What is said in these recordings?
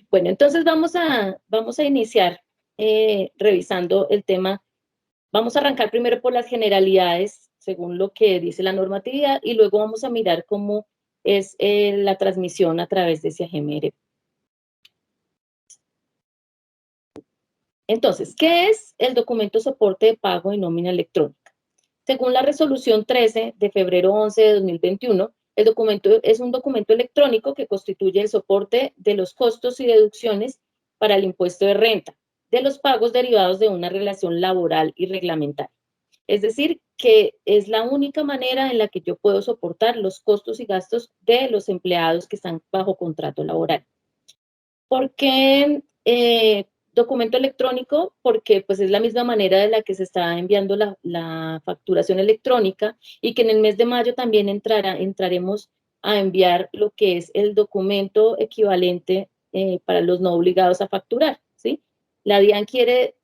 Bueno, entonces vamos a iniciar revisando el tema. Vamos a arrancar primero por las generalidades, según lo que dice la normatividad, y luego vamos a mirar cómo es la transmisión a través de CIAGMR. Entonces, ¿qué es el documento soporte de pago y nómina electrónica? Según la resolución 13 de febrero 11 de 2021, el documento es un documento electrónico que constituye el soporte de los costos y deducciones para el impuesto de renta, de los pagos derivados de una relación laboral y reglamentaria. Es decir, que es la única manera en la que yo puedo soportar los costos y gastos de los empleados que están bajo contrato laboral. ¿Por qué documento electrónico? Porque pues es la misma manera de la que se está enviando la facturación electrónica y que en el mes de mayo también entraremos a enviar lo que es el documento equivalente para los no obligados a facturar, ¿sí? La DIAN quiere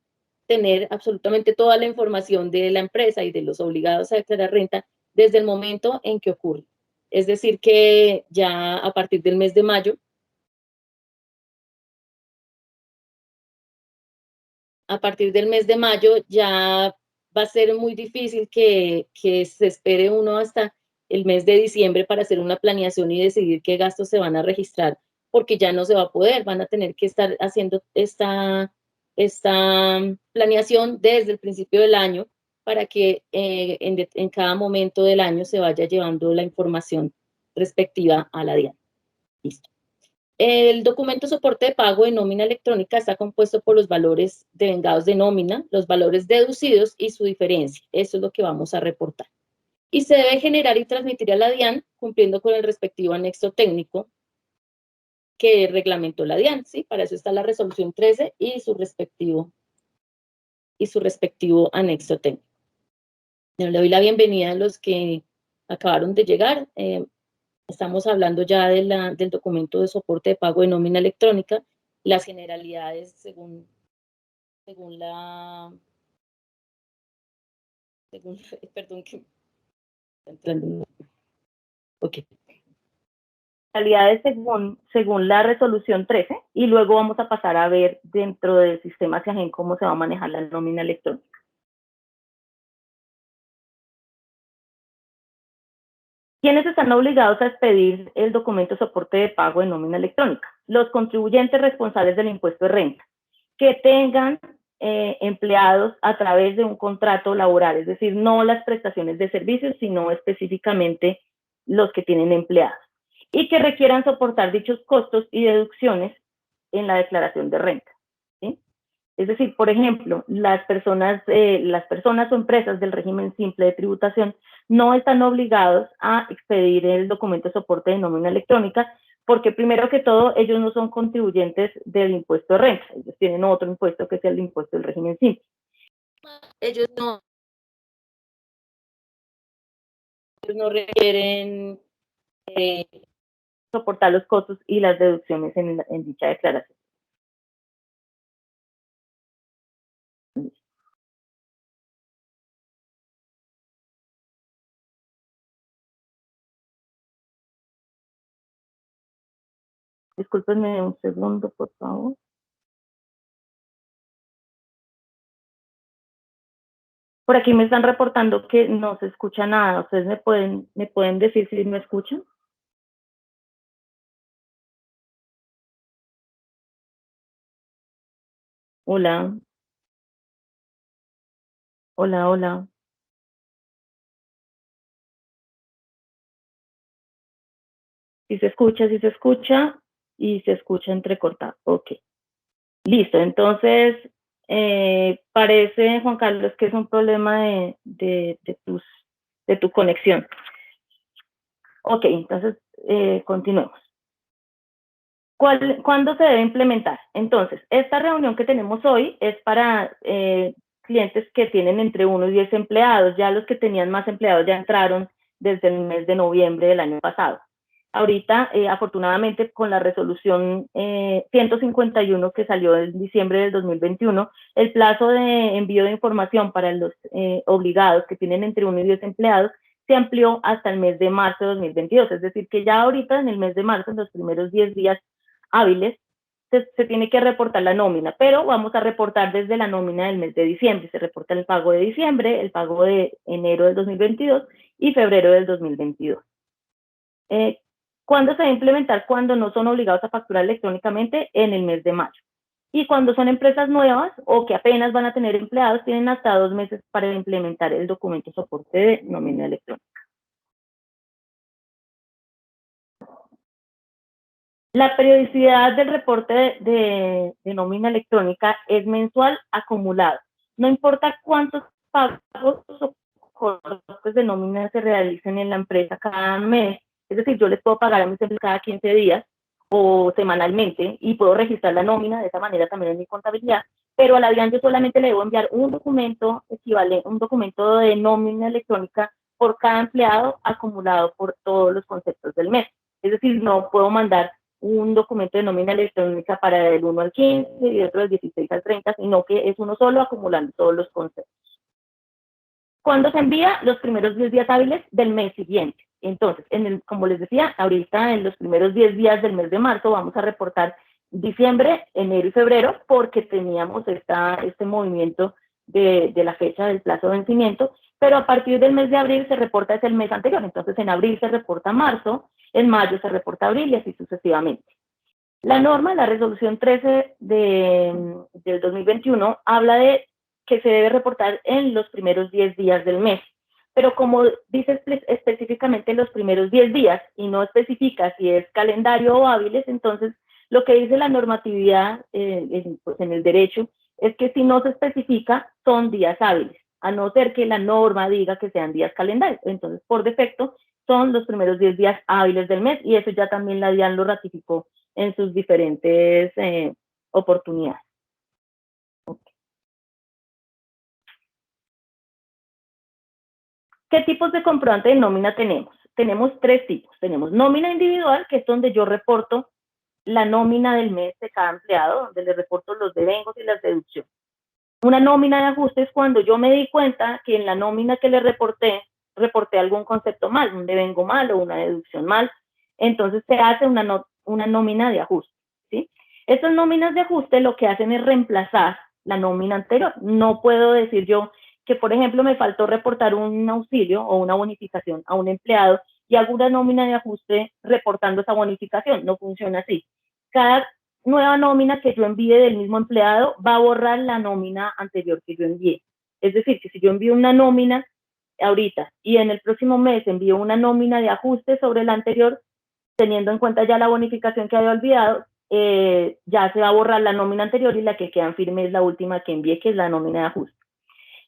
tener absolutamente toda la información de la empresa y de los obligados a declarar renta desde el momento en que ocurre. Es decir, que ya a partir del mes de mayo, ya va a ser muy difícil que se espere uno hasta el mes de diciembre para hacer una planeación y decidir qué gastos se van a registrar, porque ya no se va a poder, van a tener que estar haciendo esta planeación desde el principio del año para que en cada momento del año se vaya llevando la información respectiva a la DIAN. Listo. El documento soporte de pago de nómina electrónica está compuesto por los valores devengados de nómina, los valores deducidos y su diferencia. Eso es lo que vamos a reportar. Y se debe generar y transmitir a la DIAN cumpliendo con el respectivo anexo técnico que reglamentó la DIAN, ¿sí? Para eso está la resolución 13 y su respectivo anexo técnico. Le doy la bienvenida a los que acabaron de llegar. Estamos hablando ya del documento de soporte de pago de nómina electrónica, las generalidades según la, perdón, que entrando, ok. Generalidades según la resolución 13 y luego vamos a pasar a ver dentro del sistema CIAGEN cómo se va a manejar la nómina electrónica. ¿Quiénes están obligados a expedir el documento de soporte de pago de nómina electrónica? Los contribuyentes responsables del impuesto de renta, que tengan empleados a través de un contrato laboral, es decir, no las prestaciones de servicios, sino específicamente los que tienen empleados, y que requieran soportar dichos costos y deducciones en la declaración de renta, ¿sí? Es decir, por ejemplo, las personas o empresas del régimen simple de tributación no están obligados a expedir el documento de soporte de nómina electrónica porque primero que todo ellos no son contribuyentes del impuesto de renta, ellos tienen otro impuesto que es el impuesto del régimen simple. Ellos no requieren soportar los costos y las deducciones en dicha declaración. Discúlpenme un segundo, por favor. Por aquí me están reportando que no se escucha nada. ¿Ustedes me pueden decir si me escuchan? Hola. Hola, hola. Si se escucha y se escucha entrecortado. Ok. Listo. Entonces, parece, Juan Carlos, que es un problema de tu conexión. Ok, entonces, continuemos. ¿Cuándo se debe implementar? Entonces, esta reunión que tenemos hoy es para clientes que tienen entre 1 y 10 empleados. Ya los que tenían más empleados ya entraron desde el mes de noviembre del año pasado. Ahorita, afortunadamente, con la resolución 151 que salió en diciembre del 2021, el plazo de envío de información para los obligados que tienen entre 1 y 10 empleados se amplió hasta el mes de marzo de 2022. Es decir, que ya ahorita en el mes de marzo, en los primeros 10 días hábiles, se tiene que reportar la nómina, pero vamos a reportar desde la nómina del mes de diciembre. Se reporta el pago de diciembre, el pago de enero del 2022 y febrero del 2022. ¿Cuándo se va a implementar? Cuando no son obligados a facturar electrónicamente, en el mes de mayo. Y cuando son empresas nuevas o que apenas van a tener empleados, tienen hasta 2 meses para implementar el documento soporte de nómina electrónica. La periodicidad del reporte de nómina electrónica es mensual acumulado. No importa cuántos pagos o costos de nómina se realicen en la empresa cada mes. Es decir, yo les puedo pagar a mis empleados cada 15 días o semanalmente y puedo registrar la nómina de esa manera también en mi contabilidad, pero a la DIAN yo solamente le debo enviar un documento equivalente, un documento de nómina electrónica por cada empleado acumulado por todos los conceptos del mes. Es decir, no puedo mandar un documento de nómina electrónica para del 1 al 15 y otro del 16 al 30, sino que es uno solo acumulando todos los conceptos. ¿Cuándo se envía? Los primeros 10 días hábiles del mes siguiente. Entonces, como les decía, ahorita en los primeros 10 días del mes de marzo vamos a reportar diciembre, enero y febrero, porque teníamos este movimiento de la fecha del plazo de vencimiento, pero a partir del mes de abril se reporta es el mes anterior. Entonces, en abril se reporta marzo, en mayo se reporta abril y así sucesivamente. La norma, la resolución 13 del 2021, habla de que se debe reportar en los primeros 10 días del mes. Pero como dice específicamente los primeros 10 días y no especifica si es calendario o hábiles, entonces lo que dice la normatividad pues en el derecho es que si no se especifica son días hábiles, a no ser que la norma diga que sean días calendarios. Entonces, por defecto, son los primeros 10 días hábiles del mes y eso ya también la DIAN lo ratificó en sus diferentes oportunidades. Okay. ¿Qué tipos de comprobante de nómina tenemos? Tenemos 3 tipos. Tenemos nómina individual, que es donde yo reporto la nómina del mes de cada empleado, donde le reporto los devengos y las deducciones. Una nómina de ajuste es cuando yo me di cuenta que en la nómina que le reporté algún concepto mal, un devengo mal o una deducción mal. Entonces se hace una nómina de ajuste, ¿sí? Estas nóminas de ajuste lo que hacen es reemplazar la nómina anterior. No puedo decir yo que, por ejemplo, me faltó reportar un auxilio o una bonificación a un empleado y hago una nómina de ajuste reportando esa bonificación. No funciona así. Cada nueva nómina que yo envíe del mismo empleado va a borrar la nómina anterior que yo envié. Es decir, que si yo envío una nómina ahorita y en el próximo mes envío una nómina de ajuste sobre la anterior, teniendo en cuenta ya la bonificación que había olvidado, ya se va a borrar la nómina anterior y la que queda en firme es la última que envié, que es la nómina de ajuste.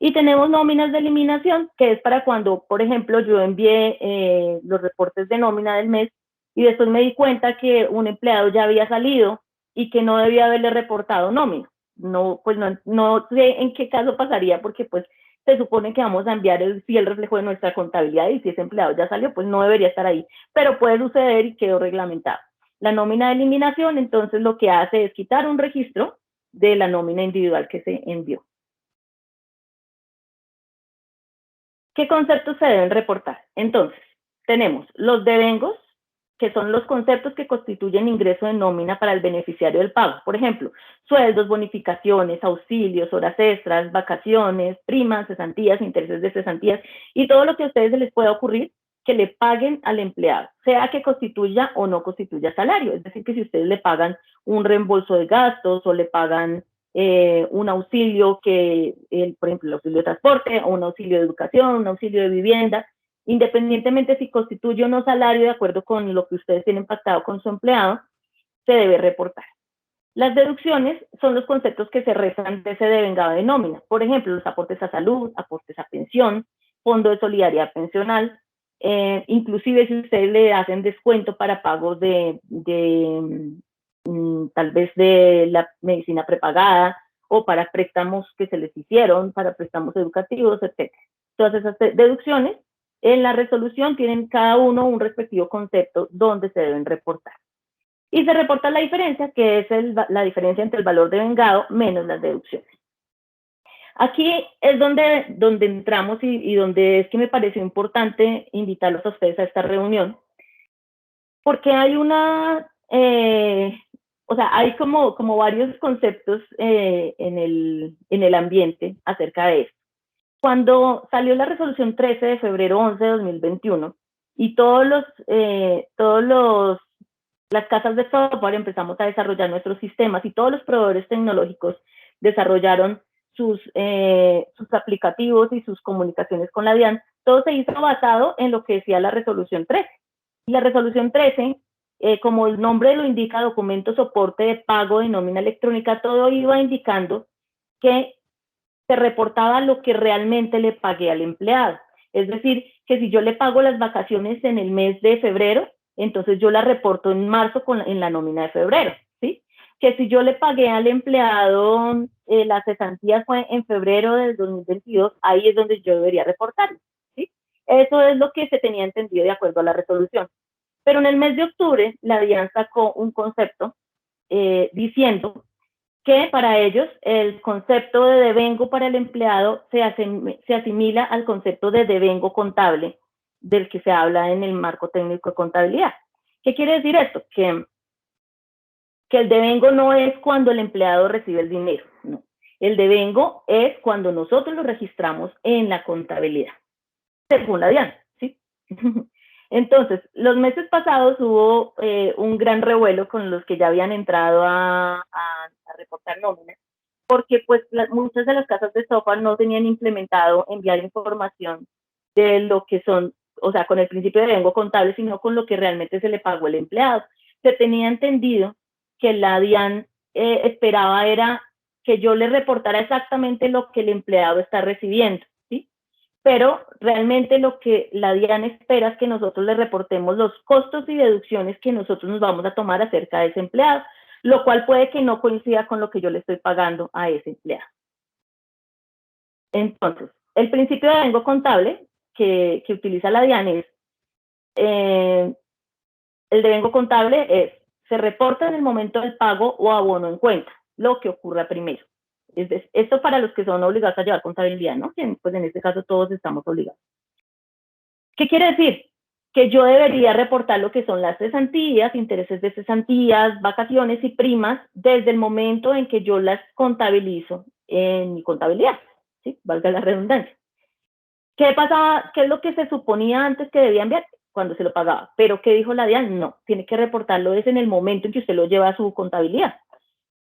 Y tenemos nóminas de eliminación, que es para cuando, por ejemplo, yo envié los reportes de nómina del mes y después me di cuenta que un empleado ya había salido y que no debía haberle reportado nómina. No, pues no sé en qué caso pasaría, porque pues se supone que vamos a enviar el fiel reflejo de nuestra contabilidad y si ese empleado ya salió, pues no debería estar ahí. Pero puede suceder y quedó reglamentado. La nómina de eliminación, entonces, lo que hace es quitar un registro de la nómina individual que se envió. ¿Qué conceptos se deben reportar? Entonces, tenemos los devengos, que son los conceptos que constituyen ingreso de nómina para el beneficiario del pago. Por ejemplo, sueldos, bonificaciones, auxilios, horas extras, vacaciones, primas, cesantías, intereses de cesantías y todo lo que a ustedes se les pueda ocurrir que le paguen al empleado, sea que constituya o no constituya salario. Es decir, que si ustedes le pagan un reembolso de gastos o le pagan un auxilio por ejemplo, el auxilio de transporte, o un auxilio de educación, un auxilio de vivienda, independientemente si constituye o no salario, de acuerdo con lo que ustedes tienen pactado con su empleado, se debe reportar. Las deducciones son los conceptos que se restan de ese devengado de nómina. Por ejemplo, los aportes a salud, aportes a pensión, fondo de solidaridad pensional, inclusive si ustedes le hacen descuento para pagos tal vez de la medicina prepagada o para préstamos que se les hicieron, para préstamos educativos, etc. Todas esas deducciones en la resolución tienen cada uno un respectivo concepto donde se deben reportar. Y se reporta la diferencia, que es la diferencia entre el valor devengado menos las deducciones. Aquí es donde entramos y donde es que me pareció importante invitarlos a ustedes a esta reunión, porque hay o sea, hay como varios conceptos en el ambiente acerca de esto. Cuando salió la resolución 13 de febrero 11 de 2021 y las casas de software empezamos a desarrollar nuestros sistemas y todos los proveedores tecnológicos desarrollaron sus aplicativos y sus comunicaciones con la DIAN, todo se hizo basado en lo que decía la resolución 13. Y la resolución 13, como el nombre lo indica, documento soporte de pago de nómina electrónica, todo iba indicando que se reportaba lo que realmente le pagué al empleado. Es decir, que si yo le pago las vacaciones en el mes de febrero, entonces yo la reporto en marzo en la nómina de febrero, ¿sí? Que si yo le pagué al empleado las cesantías fue en febrero del 2022, ahí es donde yo debería reportarlo, ¿sí? Eso es lo que se tenía entendido de acuerdo a la resolución. Pero en el mes de octubre, la DIAN sacó un concepto diciendo que para ellos el concepto de devengo para el empleado se asimila al concepto de devengo contable del que se habla en el marco técnico de contabilidad. ¿Qué quiere decir esto? Que el devengo no es cuando el empleado recibe el dinero, no. El devengo es cuando nosotros lo registramos en la contabilidad, según la DIAN, ¿sí? Entonces, los meses pasados hubo un gran revuelo con los que ya habían entrado a reportar nóminas, porque pues muchas de las casas de software no tenían implementado enviar información de lo que son, o sea, con el principio de devengo contable, sino con lo que realmente se le pagó el empleado. Se tenía entendido que la DIAN esperaba era que yo le reportara exactamente lo que el empleado está recibiendo, ¿sí? Pero realmente lo que la DIAN espera es que nosotros le reportemos los costos y deducciones que nosotros nos vamos a tomar acerca de ese empleado, lo cual puede que no coincida con lo que yo le estoy pagando a ese empleado. Entonces, el principio de devengo contable que utiliza la DIAN es, el devengo contable es, se reporta en el momento del pago o abono en cuenta, lo que ocurra primero. Esto para los que son obligados a llevar contabilidad, ¿no? Pues en este caso todos estamos obligados. ¿Qué quiere decir? Que yo debería reportar lo que son las cesantías, intereses de cesantías, vacaciones y primas desde el momento en que yo las contabilizo en mi contabilidad, ¿sí? Valga la redundancia. ¿Qué pasaba? ¿Qué es lo que se suponía antes que debía enviar? Cuando se lo pagaba. ¿Pero qué dijo la DIAN? No, tiene que reportarlo desde en el momento en que usted lo lleva a su contabilidad,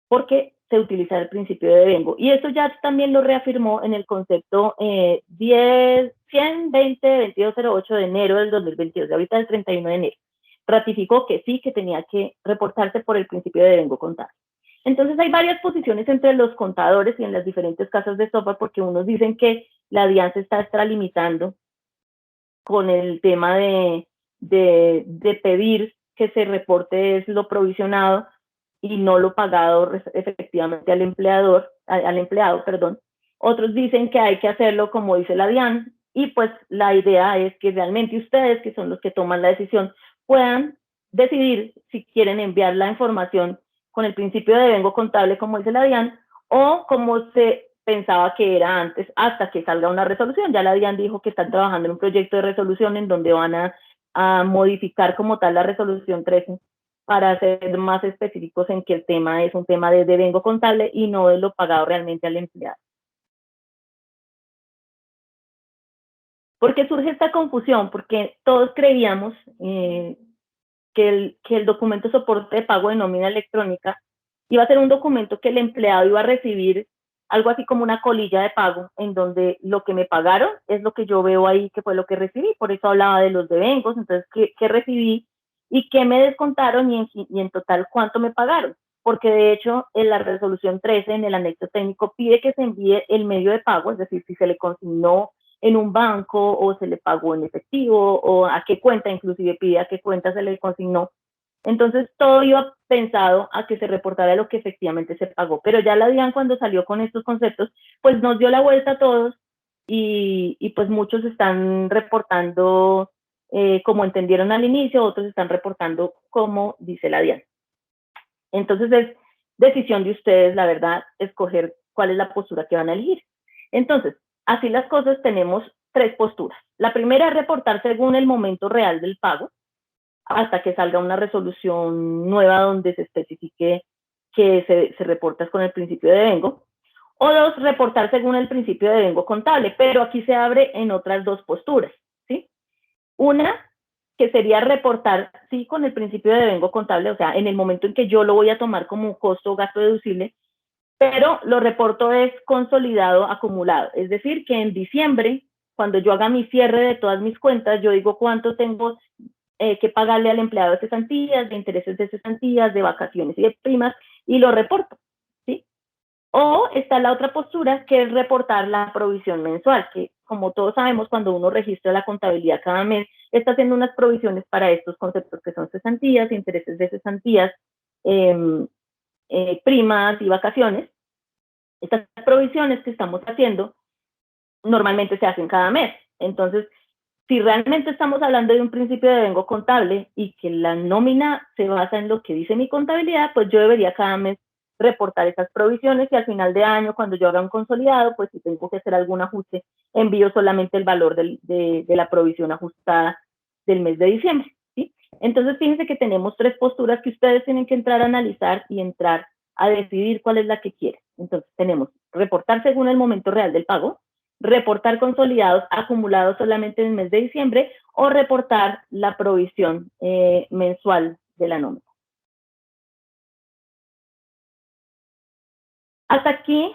porque se utiliza el principio de devengo. Y eso ya también lo reafirmó en el concepto 100-20-2208 de enero del 2022, de ahorita del 31 de enero. Ratificó que sí, que tenía que reportarse por el principio de devengo contable. Entonces hay varias posiciones entre los contadores y en las diferentes casas de software, porque unos dicen que la DIAN se está extralimitando con el tema de pedir que se reporte es lo provisionado y no lo pagado efectivamente al empleado, perdón. Otros dicen que hay que hacerlo como dice la DIAN, y pues la idea es que realmente ustedes, que son los que toman la decisión, puedan decidir si quieren enviar la información con el principio de devengo contable como dice la DIAN, o como se pensaba que era antes, hasta que salga una resolución. Ya la DIAN dijo que están trabajando en un proyecto de resolución en donde van a modificar como tal la resolución 13 para ser más específicos en que el tema es un tema de devengo contable y no de lo pagado realmente al empleado. ¿Por qué surge esta confusión? Porque todos creíamos que el documento soporte de pago de nómina electrónica iba a ser un documento que el empleado iba a recibir algo así como una colilla de pago, en donde lo que me pagaron es lo que yo veo ahí que fue lo que recibí. Por eso hablaba de los devengos, entonces, ¿qué recibí? ¿Y qué me descontaron? Y en total, ¿cuánto me pagaron? Porque de hecho, en la resolución 13, en el anexo técnico, pide que se envíe el medio de pago, es decir, si se le consignó en un banco o se le pagó en efectivo o a qué cuenta, inclusive pide a qué cuenta se le consignó. Entonces todo iba pensado a que se reportara lo que efectivamente se pagó, pero ya la DIAN cuando salió con estos conceptos, pues nos dio la vuelta a todos y pues muchos están reportando como entendieron al inicio, otros están reportando como dice la DIAN. Entonces es decisión de ustedes, la verdad, escoger cuál es la postura que van a elegir. Entonces, así las cosas, tenemos tres posturas. La primera es reportar según el momento real del pago, hasta que salga una resolución nueva donde se especifique que se reporta con el principio de devengo. O dos, reportar según el principio de devengo contable, pero aquí se abre en otras dos posturas, ¿sí? Una, que sería reportar, sí, con el principio de devengo contable, o sea, en el momento en que yo lo voy a tomar como un costo o gasto deducible, pero lo reporto es consolidado acumulado, es decir, que en diciembre, cuando yo haga mi cierre de todas mis cuentas, yo digo cuánto tengo que pagarle al empleado de cesantías, de intereses de cesantías, de vacaciones y de primas, y lo reporto, ¿sí? O está la otra postura, que es reportar la provisión mensual, que como todos sabemos, cuando uno registra la contabilidad cada mes, está haciendo unas provisiones para estos conceptos que son cesantías, intereses de cesantías, primas y vacaciones. Estas provisiones que estamos haciendo normalmente se hacen cada mes. Entonces, si realmente estamos hablando de un principio de devengo contable y que la nómina se basa en lo que dice mi contabilidad, pues yo debería cada mes reportar esas provisiones y al final de año, cuando yo haga un consolidado, pues si tengo que hacer algún ajuste, envío solamente el valor de la provisión ajustada del mes de diciembre, ¿sí? Entonces, fíjense que tenemos tres posturas que ustedes tienen que entrar a analizar y entrar a decidir cuál es la que quieren. Entonces, tenemos reportar según el momento real del pago, reportar consolidados acumulados solamente en el mes de diciembre o reportar la provisión mensual de la nómina. Hasta aquí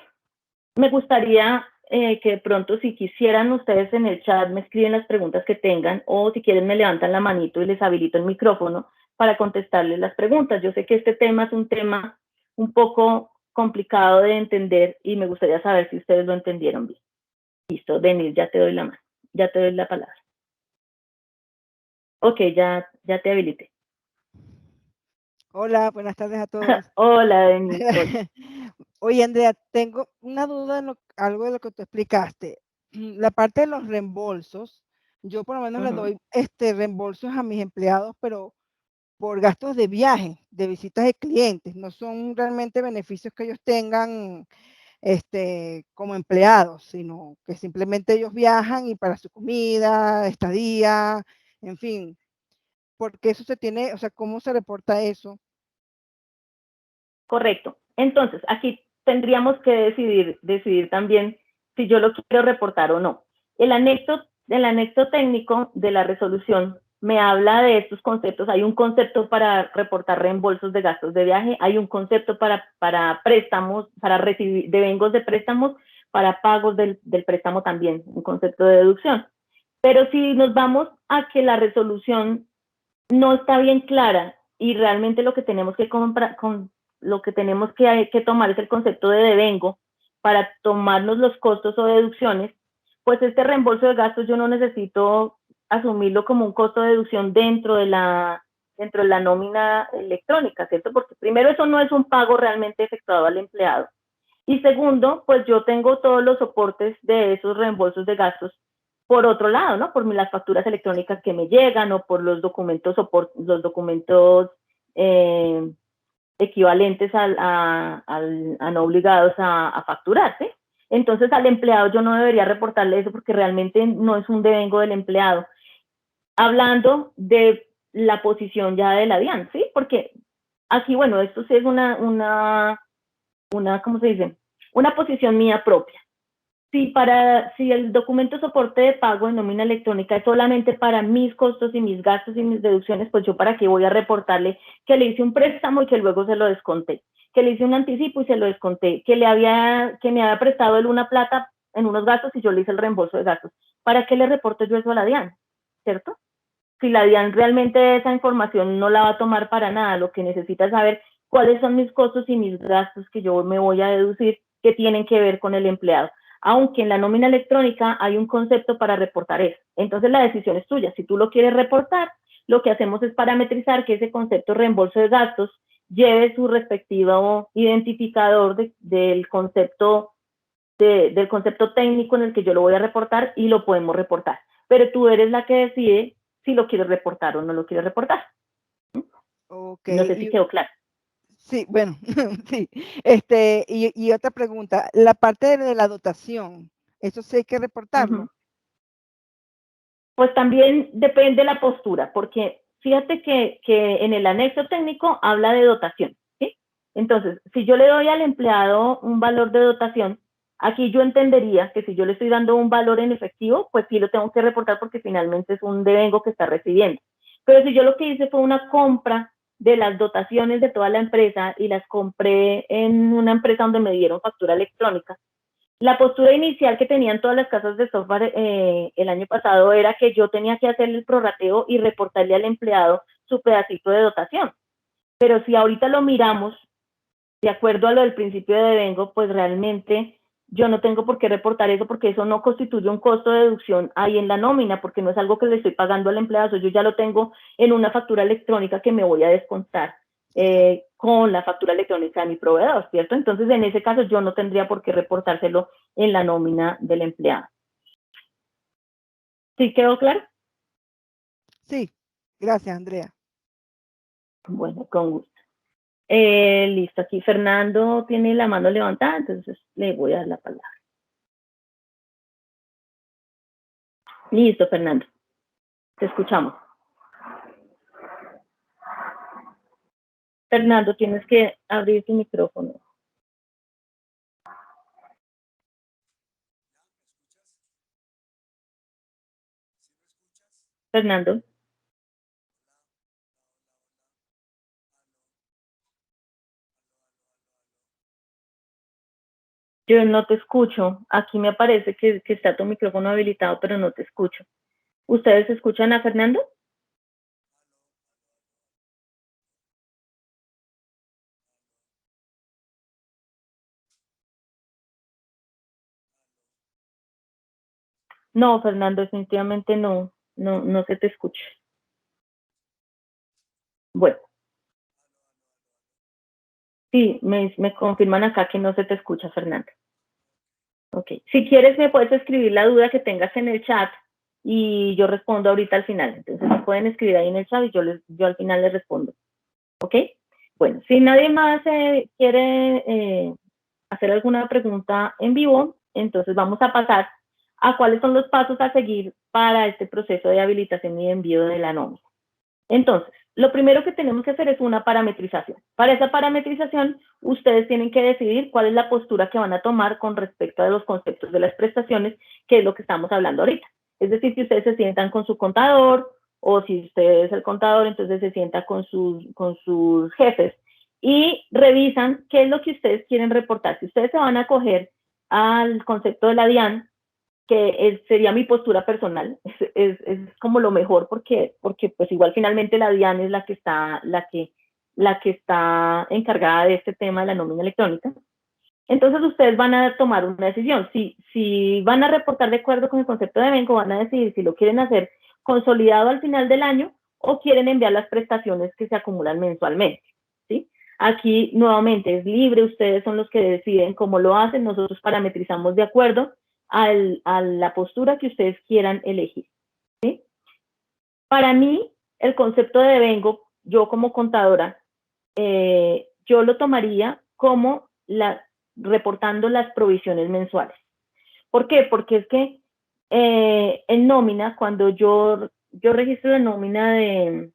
me gustaría que de pronto, si quisieran ustedes en el chat, me escriben las preguntas que tengan o si quieren me levantan la manito y les habilito el micrófono para contestarles las preguntas. Yo sé que este tema es un tema un poco complicado de entender y me gustaría saber si ustedes lo entendieron bien. Listo, Denis, ya te doy la mano, ya te doy la palabra. Ok, ya te habilité. Hola, buenas tardes a todos. Hola, Denis. Hola. Oye, Andrea, tengo una duda en algo de lo que tú explicaste. La parte de los reembolsos, yo por lo menos le doy reembolsos a mis empleados, pero por gastos de viaje, de visitas de clientes, no son realmente beneficios que ellos tengan como empleados, sino que simplemente ellos viajan y para su comida, estadía, en fin, porque eso se tiene, o sea, ¿cómo se reporta eso? Correcto. Entonces, aquí tendríamos que decidir también si yo lo quiero reportar o no. El anexo técnico de la resolución me habla de estos conceptos. Hay un concepto para reportar reembolsos de gastos de viaje, hay un concepto para préstamos, para recibir devengos de préstamos, para pagos del préstamo también, un concepto de deducción. Pero si nos vamos a que la resolución no está bien clara y realmente lo que tenemos que tomar es el concepto de devengo para tomarnos los costos o deducciones, pues este reembolso de gastos yo no necesito asumirlo como un costo de deducción dentro de la nómina electrónica, ¿cierto? Porque primero eso no es un pago realmente efectuado al empleado. Y segundo, pues yo tengo todos los soportes de esos reembolsos de gastos por otro lado, ¿no? Por las facturas electrónicas que me llegan o por los documentos equivalentes a no obligados a facturar, ¿sí? Entonces al empleado yo no debería reportarle eso porque realmente no es un devengo del empleado. Hablando de la posición ya de la DIAN, ¿sí? Porque aquí, bueno, esto sí es ¿cómo se dice? Una posición mía propia. Si el documento soporte de pago en nómina electrónica es solamente para mis costos y mis gastos y mis deducciones, pues yo para qué voy a reportarle que le hice un préstamo y que luego se lo desconté, que le hice un anticipo y se lo desconté, que me había prestado él una plata en unos gastos y yo le hice el reembolso de gastos. ¿Para qué le reporto yo eso a la DIAN? ¿Cierto? Si la DIAN realmente esa información no la va a tomar para nada, lo que necesita es saber cuáles son mis costos y mis gastos que yo me voy a deducir que tienen que ver con el empleado. Aunque en la nómina electrónica hay un concepto para reportar eso. Entonces la decisión es tuya. Si tú lo quieres reportar, lo que hacemos es parametrizar que ese concepto reembolso de gastos lleve su respectivo identificador del concepto técnico en el que yo lo voy a reportar y lo podemos reportar. Pero tú eres la que decide si lo quieres reportar o no lo quieres reportar. Ok. No sé si quedó claro. Sí, bueno, sí. Y otra pregunta, la parte de la dotación, ¿eso sí hay que reportarlo? Pues también depende de la postura, porque fíjate que en el anexo técnico habla de dotación, ¿sí? Entonces, si yo le doy al empleado un valor de dotación, aquí yo entendería que si yo le estoy dando un valor en efectivo, pues sí lo tengo que reportar porque finalmente es un devengo que está recibiendo. Pero si yo lo que hice fue una compra de las dotaciones de toda la empresa y las compré en una empresa donde me dieron factura electrónica, la postura inicial que tenían todas las casas de software el año pasado era que yo tenía que hacer el prorrateo y reportarle al empleado su pedacito de dotación. Pero si ahorita lo miramos, de acuerdo a lo del principio de devengo, pues realmente yo no tengo por qué reportar eso porque eso no constituye un costo de deducción ahí en la nómina, porque no es algo que le estoy pagando al empleado, yo ya lo tengo en una factura electrónica que me voy a descontar con la factura electrónica de mi proveedor, ¿cierto? Entonces, en ese caso, yo no tendría por qué reportárselo en la nómina del empleado. ¿Sí quedó claro? Sí, gracias, Andrea. Bueno, con gusto. Listo, aquí Fernando tiene la mano levantada, entonces le voy a dar la palabra. Listo, Fernando. Te escuchamos. Fernando, tienes que abrir tu micrófono. Fernando. Yo no te escucho. Aquí me aparece que está tu micrófono habilitado, pero no te escucho. ¿Ustedes escuchan a Fernando? No, Fernando, definitivamente no. No se te escucha. Bueno. Sí, me confirman acá que no se te escucha, Fernando. Ok. Si quieres, me puedes escribir la duda que tengas en el chat y yo respondo ahorita al final. Entonces, me pueden escribir ahí en el chat y yo al final les respondo. ¿Ok? Bueno, si nadie más quiere hacer alguna pregunta en vivo, entonces vamos a pasar a cuáles son los pasos a seguir para este proceso de habilitación y envío de la nómina. Entonces, lo primero que tenemos que hacer es una parametrización. Para esa parametrización, ustedes tienen que decidir cuál es la postura que van a tomar con respecto a los conceptos de las prestaciones, que es lo que estamos hablando ahorita. Es decir, si ustedes se sientan con su contador, o si usted es el contador, entonces se sienta con sus jefes y revisan qué es lo que ustedes quieren reportar. Si ustedes se van a acoger al concepto de la DIAN, que sería mi postura personal, es como lo mejor porque pues igual finalmente la DIAN es la que está encargada de este tema de la nómina electrónica. Entonces ustedes van a tomar una decisión. Si van a reportar de acuerdo con el concepto de devengo, van a decidir si lo quieren hacer consolidado al final del año o quieren enviar las prestaciones que se acumulan mensualmente, ¿sí? Aquí nuevamente es libre, ustedes son los que deciden cómo lo hacen, nosotros parametrizamos de acuerdo a la postura que ustedes quieran elegir, ¿sí? Para mí, el concepto de devengo, yo como contadora, yo lo tomaría como reportando las provisiones mensuales. ¿Por qué? Porque es que en nómina, cuando yo registro la nómina de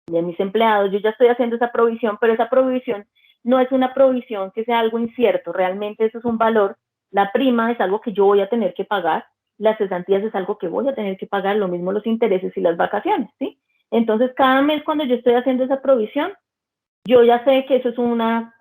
mis empleados, yo ya estoy haciendo esa provisión, pero esa provisión no es una provisión que sea algo incierto, realmente eso es un valor. La prima es algo que yo voy a tener que pagar, las cesantías es algo que voy a tener que pagar, lo mismo los intereses y las vacaciones, ¿sí? Entonces, cada mes cuando yo estoy haciendo esa provisión, yo ya sé que eso es una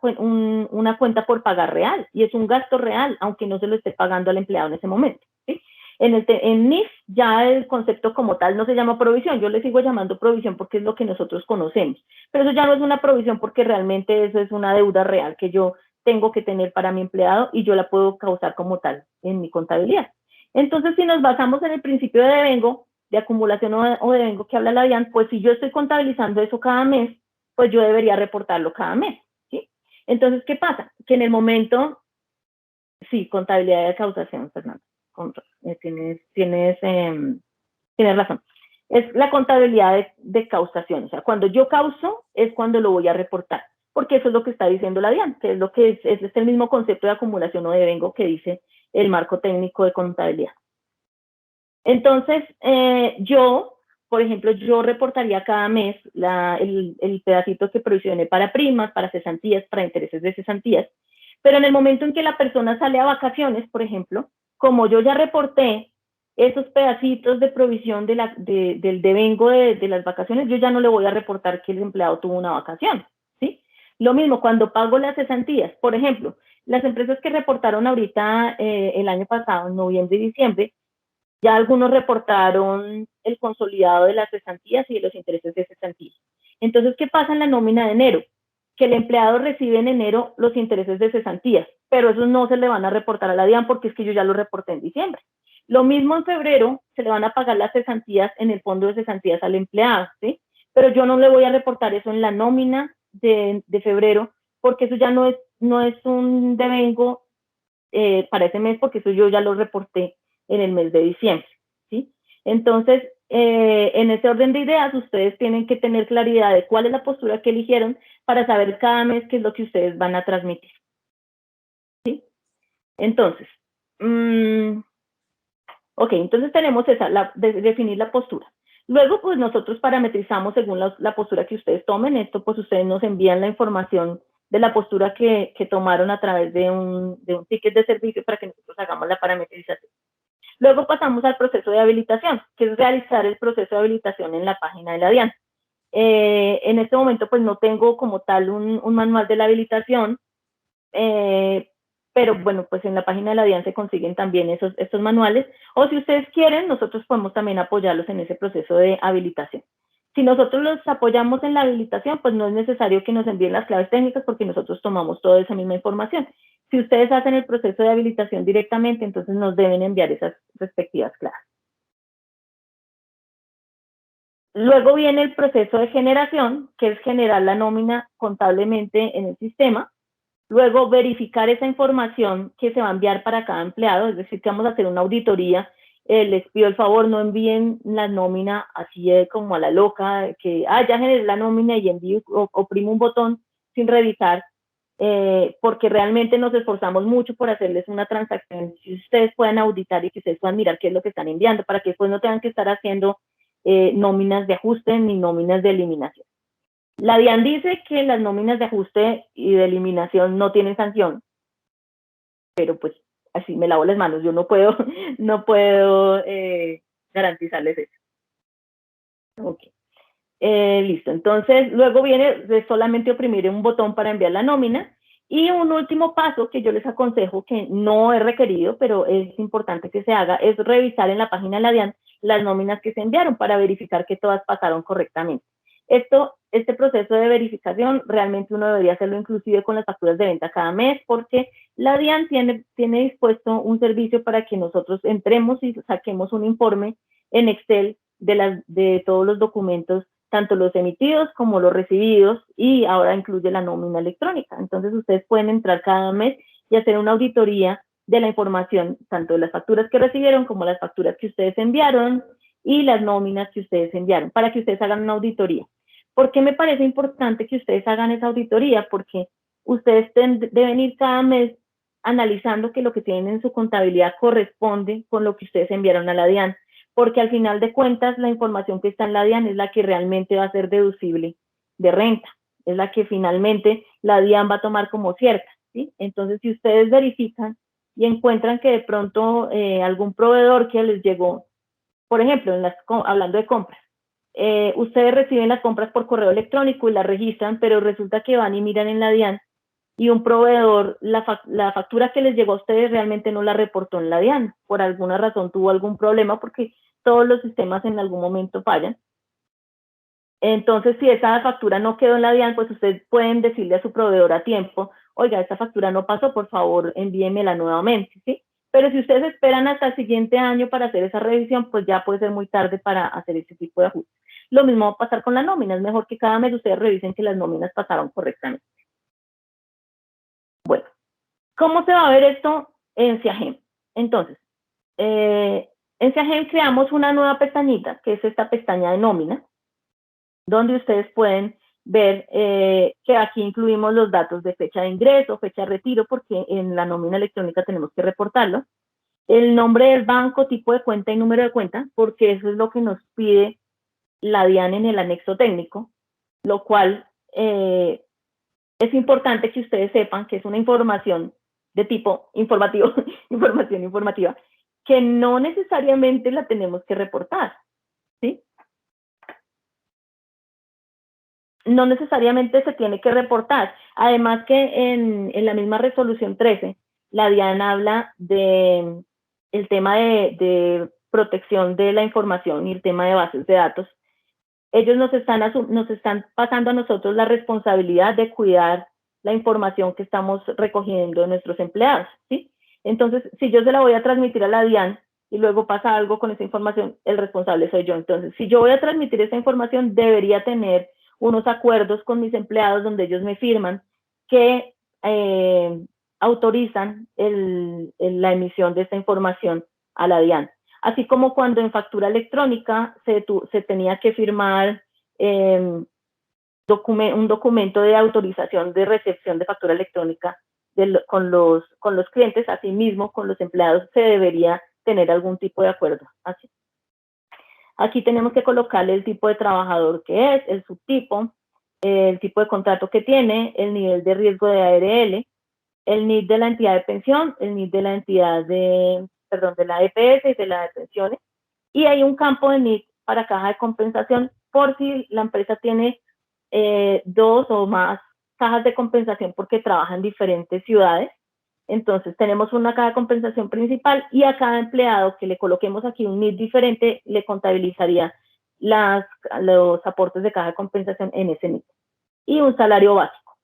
cuenta por pagar real y es un gasto real, aunque no se lo esté pagando al empleado en ese momento, ¿sí? En NIF ya el concepto como tal no se llama provisión, yo le sigo llamando provisión porque es lo que nosotros conocemos, pero eso ya no es una provisión porque realmente eso es una deuda real que yo tengo que tener para mi empleado y yo la puedo causar como tal en mi contabilidad. Entonces, si nos basamos en el principio de devengo, de acumulación o devengo que habla la DIAN, pues si yo estoy contabilizando eso cada mes, pues yo debería reportarlo cada mes, ¿sí? Entonces, ¿qué pasa? Que en el momento, sí, contabilidad de causación, Fernando, tienes razón. Es la contabilidad de causación, o sea, cuando yo causo es cuando lo voy a reportar, porque eso es lo que está diciendo la DIAN, que es lo que es el mismo concepto de acumulación o devengo que dice el marco técnico de contabilidad. Entonces, yo por ejemplo, yo reportaría cada mes el pedacito que provisioné para primas, para cesantías, para intereses de cesantías, pero en el momento en que la persona sale a vacaciones, por ejemplo, como yo ya reporté esos pedacitos de provisión del devengo de las vacaciones, yo ya no le voy a reportar que el empleado tuvo una vacación, ¿sí? Lo mismo cuando pago las cesantías, por ejemplo, las empresas que reportaron ahorita el año pasado, en noviembre y diciembre, ya algunos reportaron el consolidado de las cesantías y de los intereses de cesantías. Entonces, ¿qué pasa en la nómina de enero? Que el empleado recibe en enero los intereses de cesantías, pero esos no se le van a reportar a la DIAN porque es que yo ya lo reporté en diciembre. Lo mismo en febrero, se le van a pagar las cesantías en el fondo de cesantías al empleado, ¿sí? Pero yo no le voy a reportar eso en la nómina de febrero porque eso ya no es un devengo para ese mes porque eso yo ya lo reporté en el mes de diciembre, ¿sí? Entonces, en ese orden de ideas, ustedes tienen que tener claridad de cuál es la postura que eligieron para saber cada mes qué es lo que ustedes van a transmitir, ¿sí? Entonces, ok, entonces tenemos esa, definir la postura. Luego, pues nosotros parametrizamos según la postura que ustedes tomen. Esto, pues ustedes nos envían la información de la postura que tomaron a través de un ticket de servicio para que nosotros hagamos la parametrización. Luego pasamos al proceso de habilitación, que es realizar el proceso de habilitación en la página de la DIAN. En este momento, pues no tengo como tal un manual de la habilitación, pero bueno, pues en la página de la DIAN se consiguen también estos manuales, o si ustedes quieren, nosotros podemos también apoyarlos en ese proceso de habilitación. Si nosotros los apoyamos en la habilitación, pues no es necesario que nos envíen las claves técnicas porque nosotros tomamos toda esa misma información. Si ustedes hacen el proceso de habilitación directamente, entonces nos deben enviar esas respectivas claves. Luego viene el proceso de generación, que es generar la nómina contablemente en el sistema. Luego verificar esa información que se va a enviar para cada empleado, es decir, que vamos a hacer una auditoría. Les pido el favor, no envíen la nómina así como a la loca, que ya generé la nómina y envío, oprimo un botón sin revisar, porque realmente nos esforzamos mucho por hacerles una transacción, que ustedes puedan auditar y que ustedes puedan mirar qué es lo que están enviando, para que después no tengan que estar haciendo nóminas de ajuste ni nóminas de eliminación. La DIAN dice que las nóminas de ajuste y de eliminación no tienen sanción, pero pues así me lavo las manos, yo no puedo garantizarles eso. Ok. Listo, entonces luego viene de solamente oprimir un botón para enviar la nómina. Y un último paso que yo les aconsejo, que no es requerido, pero es importante que se haga, es revisar en la página de la DIAN las nóminas que se enviaron para verificar que todas pasaron correctamente. Este proceso de verificación realmente uno debería hacerlo inclusive con las facturas de venta cada mes, porque la DIAN tiene dispuesto un servicio para que nosotros entremos y saquemos un informe en Excel de todos los documentos, tanto los emitidos como los recibidos, y ahora incluye la nómina electrónica. Entonces ustedes pueden entrar cada mes y hacer una auditoría de la información, tanto de las facturas que recibieron como las facturas que ustedes enviaron y las nóminas que ustedes enviaron, para que ustedes hagan una auditoría. ¿Por qué me parece importante que ustedes hagan esa auditoría? Porque ustedes deben ir cada mes analizando que lo que tienen en su contabilidad corresponde con lo que ustedes enviaron a la DIAN, porque al final de cuentas la información que está en la DIAN es la que realmente va a ser deducible de renta, es la que finalmente la DIAN va a tomar como cierta, ¿sí? Entonces, si ustedes verifican y encuentran que de pronto algún proveedor que les llegó, por ejemplo, hablando de compras, ustedes reciben las compras por correo electrónico y las registran, pero resulta que van y miran en la DIAN y un proveedor, la factura que les llegó a ustedes realmente no la reportó en la DIAN, por alguna razón tuvo algún problema, porque todos los sistemas en algún momento fallan. Entonces, si esa factura no quedó en la DIAN, pues ustedes pueden decirle a su proveedor a tiempo, oiga, esta factura no pasó, por favor, envíemela nuevamente, ¿sí? Pero si ustedes esperan hasta el siguiente año para hacer esa revisión, pues ya puede ser muy tarde para hacer ese tipo de ajustes. Lo mismo va a pasar con la nómina, es mejor que cada mes ustedes revisen que las nóminas pasaron correctamente. Bueno, ¿cómo se va a ver esto en SIAGEM? Entonces, en SIAGEM creamos una nueva pestañita, que es esta pestaña de nómina, donde ustedes pueden ver que aquí incluimos los datos de fecha de ingreso, fecha de retiro, porque en la nómina electrónica tenemos que reportarlo, el nombre del banco, tipo de cuenta y número de cuenta, porque eso es lo que nos pide la DIAN en el anexo técnico, lo cual es importante que ustedes sepan que es una información de tipo informativo, información informativa, que no necesariamente la tenemos que reportar, ¿sí? No necesariamente se tiene que reportar. Además que en la misma resolución 13, la DIAN habla de el tema de protección de la información y el tema de bases de datos. Ellos nos están pasando a nosotros la responsabilidad de cuidar la información que estamos recogiendo de nuestros empleados, ¿sí? Entonces, si yo se la voy a transmitir a la DIAN y luego pasa algo con esa información, el responsable soy yo. Entonces, si yo voy a transmitir esa información, debería tener unos acuerdos con mis empleados donde ellos me firman que autorizan la emisión de esta información a la DIAN. Así como cuando en factura electrónica se tenía que firmar un documento de autorización de recepción de factura electrónica con los clientes, asimismo con los empleados se debería tener algún tipo de acuerdo. Así. Aquí tenemos que colocarle el tipo de trabajador que es, el subtipo, el tipo de contrato que tiene, el nivel de riesgo de ARL, el NID de la entidad de pensión, el NID de la entidad de la EPS y de la de pensiones, y hay un campo de NID para caja de compensación por si la empresa tiene 2 o más cajas de compensación porque trabaja en diferentes ciudades. Entonces tenemos una caja de compensación principal y a cada empleado que le coloquemos aquí un NID diferente le contabilizaría los aportes de caja de compensación en ese NID. Y un salario básico.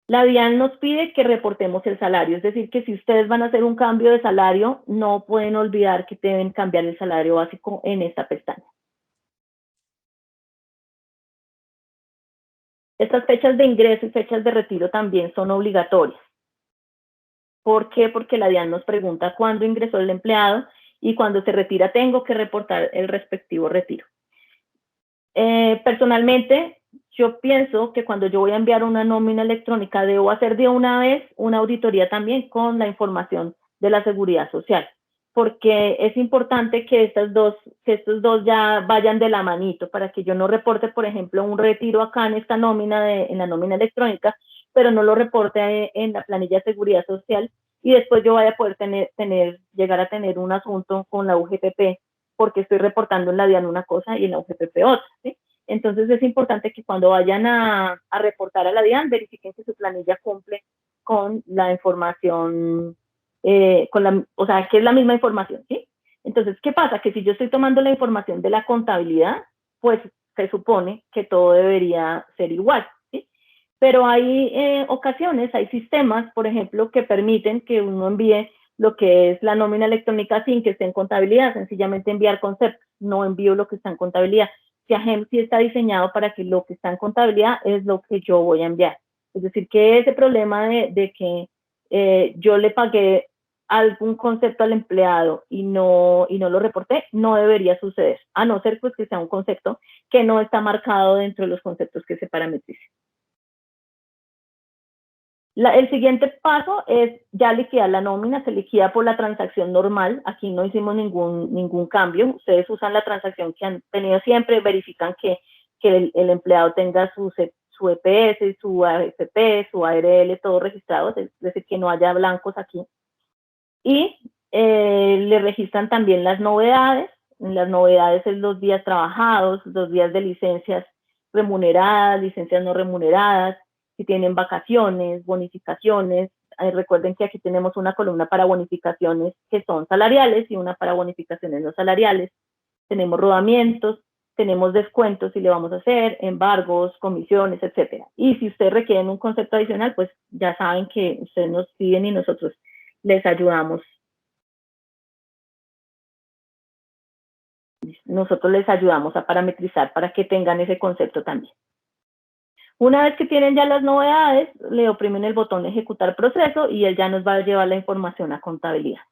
La DIAN nos pide que reportemos el salario, es decir, que si ustedes van a hacer un cambio de salario, no pueden olvidar que deben cambiar el salario básico en esta pestaña. Estas fechas de ingreso y fechas de retiro también son obligatorias. ¿Por qué? Porque la DIAN nos pregunta cuándo ingresó el empleado y cuando se retira tengo que reportar el respectivo retiro. Personalmente, yo pienso que cuando yo voy a enviar una nómina electrónica debo hacer de una vez una auditoría también con la información de la seguridad social, porque es importante que estos dos ya vayan de la manito para que yo no reporte, por ejemplo, un retiro acá en esta nómina, en la nómina electrónica, pero no lo reporte en la planilla de seguridad social y después yo vaya a poder llegar a tener un asunto con la UGPP porque estoy reportando en la DIAN una cosa y en la UGPP otra, ¿sí? Entonces es importante que cuando vayan a reportar a la DIAN verifiquen que su planilla cumple con la información, o sea, que es la misma información, ¿sí? Entonces, ¿qué pasa? Que si yo estoy tomando la información de la contabilidad, pues se supone que todo debería ser igual, ¿sí? Pero hay ocasiones, hay sistemas, por ejemplo, que permiten que uno envíe lo que es la nómina electrónica sin que esté en contabilidad, sencillamente enviar conceptos, no envío lo que está en contabilidad. Si AGEM sí está diseñado para que lo que está en contabilidad es lo que yo voy a enviar. Es decir, que ese problema de que yo le pagué algún concepto al empleado y no lo reporté, no debería suceder, a no ser pues que sea un concepto que no está marcado dentro de los conceptos que se parametricen. El siguiente paso es ya liquidar la nómina, se liquida por la transacción normal, aquí no hicimos ningún cambio, ustedes usan la transacción que han tenido siempre, verifican que el empleado tenga su EPS, su AFP, su ARL, todo registrado, es decir, que no haya blancos aquí. Y le registran también las novedades es los días trabajados, los días de licencias remuneradas, licencias no remuneradas, si tienen vacaciones, bonificaciones. Recuerden que aquí tenemos una columna para bonificaciones que son salariales y una para bonificaciones no salariales. Tenemos rodamientos, tenemos descuentos si le vamos a hacer, embargos, comisiones, etcétera. Y si ustedes requieren un concepto adicional, pues ya saben que ustedes nos piden y nosotros les ayudamos. Nosotros les ayudamos a parametrizar para que tengan ese concepto también. Una vez que tienen ya las novedades, le oprimen el botón ejecutar proceso y él ya nos va a llevar la información a contabilidad.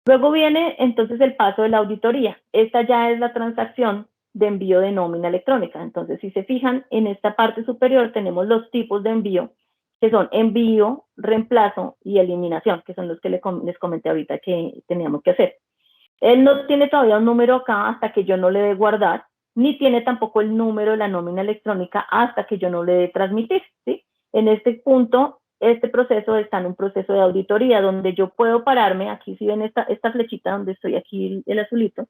Luego viene entonces el paso de la auditoría. Esta ya es la transacción de envío de nómina electrónica. Entonces, si se fijan, en esta parte superior tenemos los tipos de envío, que son envío, reemplazo y eliminación, que son los que les comenté ahorita que teníamos que hacer. Él no tiene todavía un número acá hasta que yo no le dé guardar. ni tiene tampoco el número de la nómina electrónica hasta que yo no le dé transmitir, ¿sí? En este punto, este proceso está en un proceso de auditoría donde yo puedo pararme, aquí si ven esta flechita donde estoy aquí el azulito,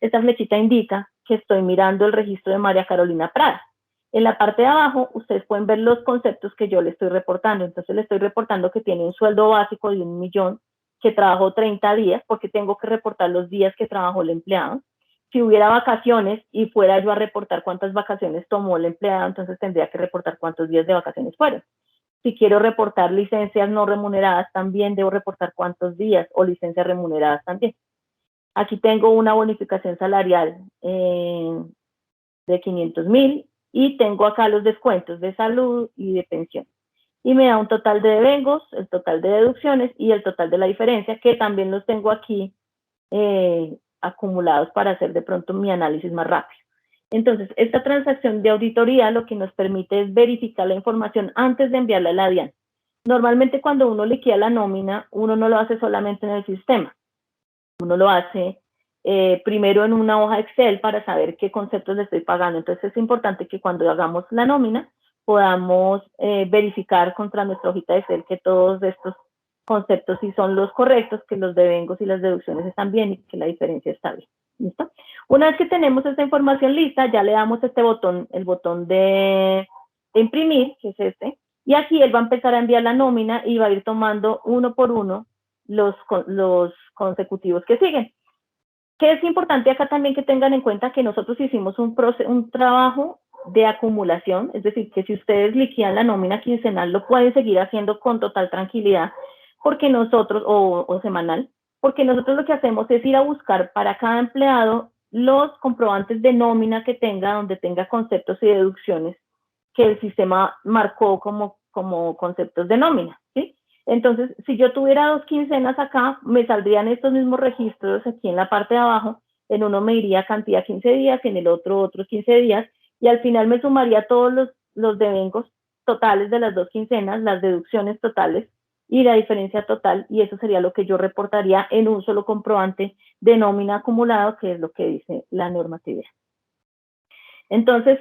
esta flechita indica que estoy mirando el registro de María Carolina Prada. En la parte de abajo, ustedes pueden ver los conceptos que yo le estoy reportando. Entonces, le estoy reportando que tiene un sueldo básico de 1 millón, que trabajó 30 días, porque tengo que reportar los días que trabajó el empleado. Si hubiera vacaciones y fuera yo a reportar cuántas vacaciones tomó el empleado, entonces tendría que reportar cuántos días de vacaciones fueron. Si quiero reportar licencias no remuneradas, también debo reportar cuántos días, o licencias remuneradas también. Aquí tengo una bonificación salarial de 500.000 y tengo acá los descuentos de salud y de pensión. Y me da un total de devengos, el total de deducciones y el total de la diferencia, que también los tengo aquí acumulados para hacer de pronto mi análisis más rápido. Entonces, esta transacción de auditoría lo que nos permite es verificar la información antes de enviarla a la DIAN. Normalmente cuando uno liquida la nómina, uno no lo hace solamente en el sistema. Uno lo hace primero en una hoja Excel para saber qué conceptos le estoy pagando. Entonces es importante que cuando hagamos la nómina podamos verificar contra nuestra hojita de Excel que todos estos conceptos sí son los correctos, que los devengos y las deducciones están bien y que la diferencia está bien. ¿Listo? Una vez que tenemos esta información lista, ya le damos este botón, el botón de imprimir, que es este, y aquí él va a empezar a enviar la nómina y va a ir tomando uno por uno los consecutivos que siguen. Que es importante acá también que tengan en cuenta que nosotros hicimos un trabajo de acumulación, es decir, que si ustedes liquidan la nómina quincenal, lo pueden seguir haciendo con total tranquilidad, porque nosotros, o semanal, porque nosotros lo que hacemos es ir a buscar para cada empleado los comprobantes de nómina que tenga, donde tenga conceptos y deducciones que el sistema marcó como conceptos de nómina, ¿sí? Entonces, si yo tuviera 2 quincenas acá, me saldrían estos mismos registros aquí en la parte de abajo. En uno me iría cantidad 15 días, en el otro otros 15 días, y al final me sumaría todos los devengos totales de las 2 quincenas, las deducciones totales y la diferencia total, y eso sería lo que yo reportaría en un solo comprobante de nómina acumulado, que es lo que dice la normatividad. Entonces,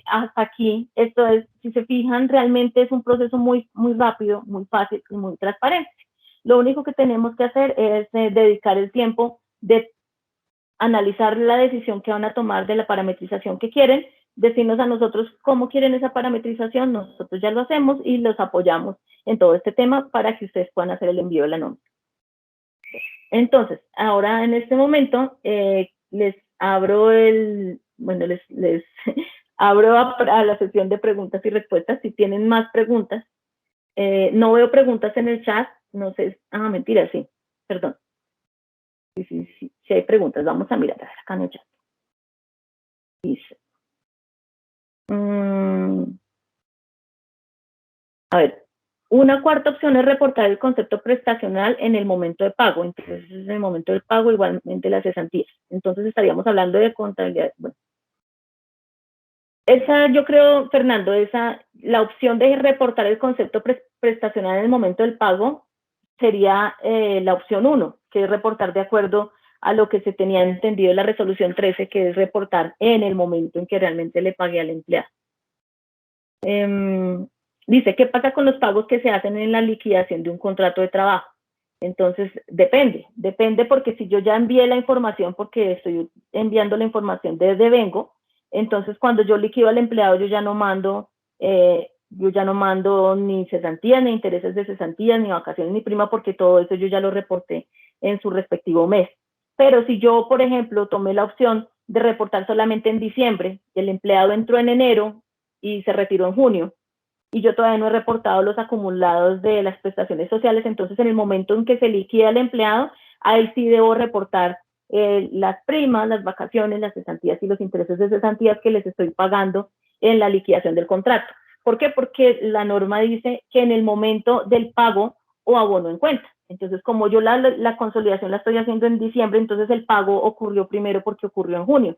hasta aquí, esto es, si se fijan, realmente es un proceso muy, muy rápido, muy fácil y muy transparente. Lo único que tenemos que hacer es dedicar el tiempo de analizar la decisión que van a tomar de la parametrización que quieren, decirnos a nosotros cómo quieren esa parametrización, nosotros ya lo hacemos y los apoyamos en todo este tema para que ustedes puedan hacer el envío de la nómina. Entonces, ahora en este momento les abro les abro a la sesión de preguntas y respuestas. Si tienen más preguntas, no veo preguntas en el chat, no sé, mentira, sí, perdón. Sí, hay preguntas, vamos a mirar acá en el chat. Dice, a ver, una cuarta opción es reportar el concepto prestacional en el momento de pago. Entonces, en el momento del pago, igualmente las cesantías. Entonces, estaríamos hablando de contabilidad. Bueno, esa, yo creo, Fernando, la opción de reportar el concepto prestacional en el momento del pago sería la opción 1, que es reportar de acuerdo a lo que se tenía entendido en la resolución 13, que es reportar en el momento en que realmente le pagué al empleado. Dice, ¿qué pasa con los pagos que se hacen en la liquidación de un contrato de trabajo? Entonces, depende porque si yo ya envié la información, porque estoy enviando la información de devengo, entonces cuando yo liquido al empleado, yo ya no mando ni cesantías, ni intereses de cesantías, ni vacaciones, ni prima, porque todo eso yo ya lo reporté en su respectivo mes. Pero si yo, por ejemplo, tomé la opción de reportar solamente en diciembre, y el empleado entró en enero y se retiró en junio, y yo todavía no he reportado los acumulados de las prestaciones sociales, entonces en el momento en que se liquida el empleado, ahí sí debo reportar las primas, las vacaciones, las cesantías y los intereses de cesantías que les estoy pagando en la liquidación del contrato. ¿Por qué? Porque la norma dice que en el momento del pago o abono en cuenta. Entonces, como yo la consolidación la estoy haciendo en diciembre, entonces el pago ocurrió primero porque ocurrió en junio,